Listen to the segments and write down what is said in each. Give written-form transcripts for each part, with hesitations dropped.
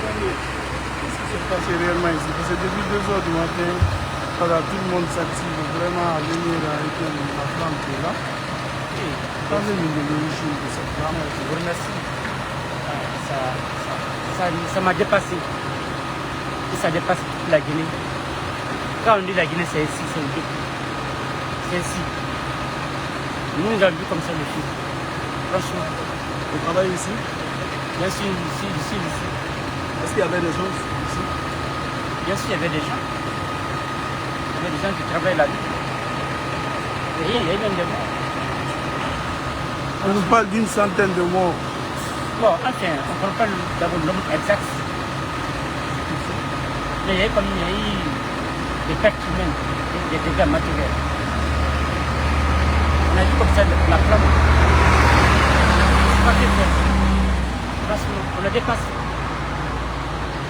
Qu'est-ce qui se passe réellement ici? Parce que depuis 2 heures du matin, voilà, tout le monde s'active vraiment à venir avec la flamme qui est là. Parlez-nous de l'origine de cette flamme. Je vous remercie. Ça m'a dépassé. Et ça dépasse toute la Guinée. Quand on dit la Guinée, c'est ici, c'est au début. C'est ici. Nous, nous avons vu comme ça le film. Franchement. Vous travaillez ici? Bien sûr, ici. Est-ce qu'il y avait des gens ici? Bien sûr, il y avait des gens. Il y avait des gens qui travaillent là-dedans. Et il y a même des morts. On nous parle d'une centaine de morts. Bon, enfin, on ne parle pas d'abord le nombre exact. Mais il y a eu des pertes humaines, des dégâts matériels. On a vu comme ça la flamme. C'est pas très fort. On a dépassé.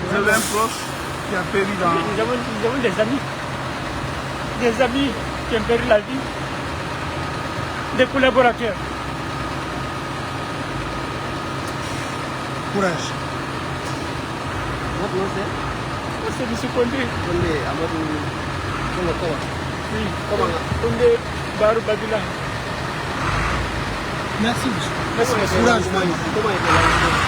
Vous avez un proche qui a péri dans... Nous avons des amis. Des amis qui ont perdu la vie. Des collaborateurs. Courage. Votre nom c'est? C'est M. Condé. Condé, Amadou. Oui. Comment? Condé Barou Babila. Merci, monsieur. Merci, monsieur. Comment était l'engouement?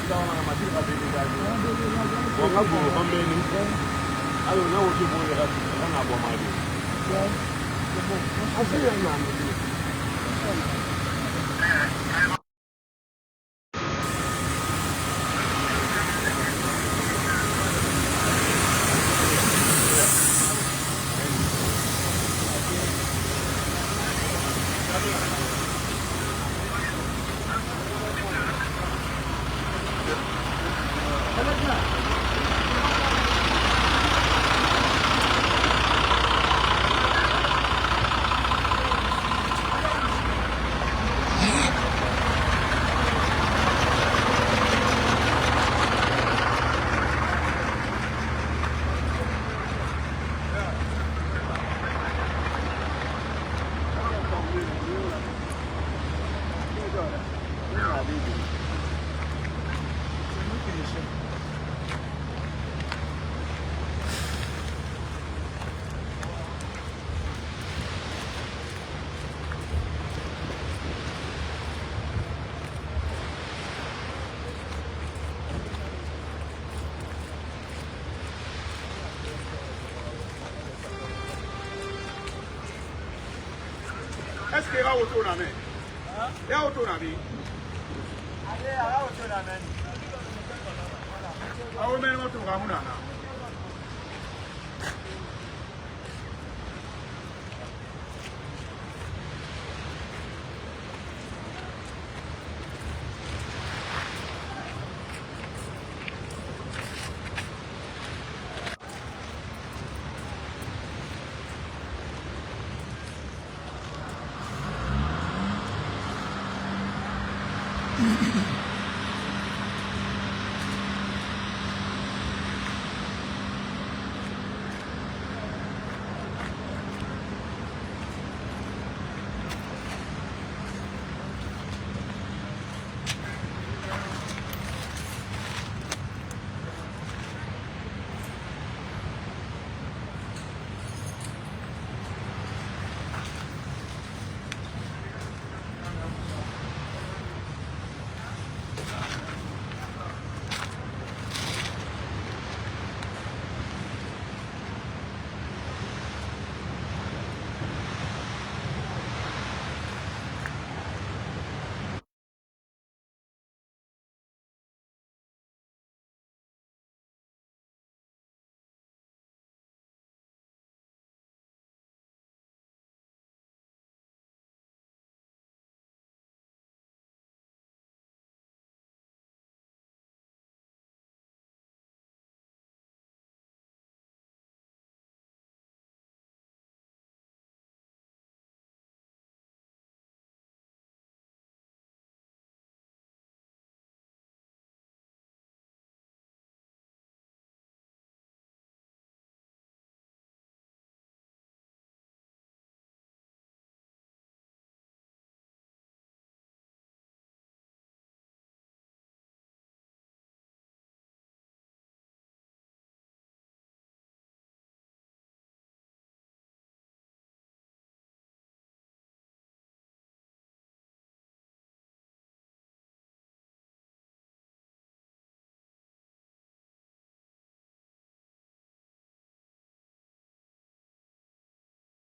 na matiri ka bele ga ni wa ka go hombe ni ayo na wo ki bo ya ga na bo ma ni asi ya na ni Est-ce qu'il y a autour de la main? Il y a autour de la main. Ah oui, mais il y a autour de la main.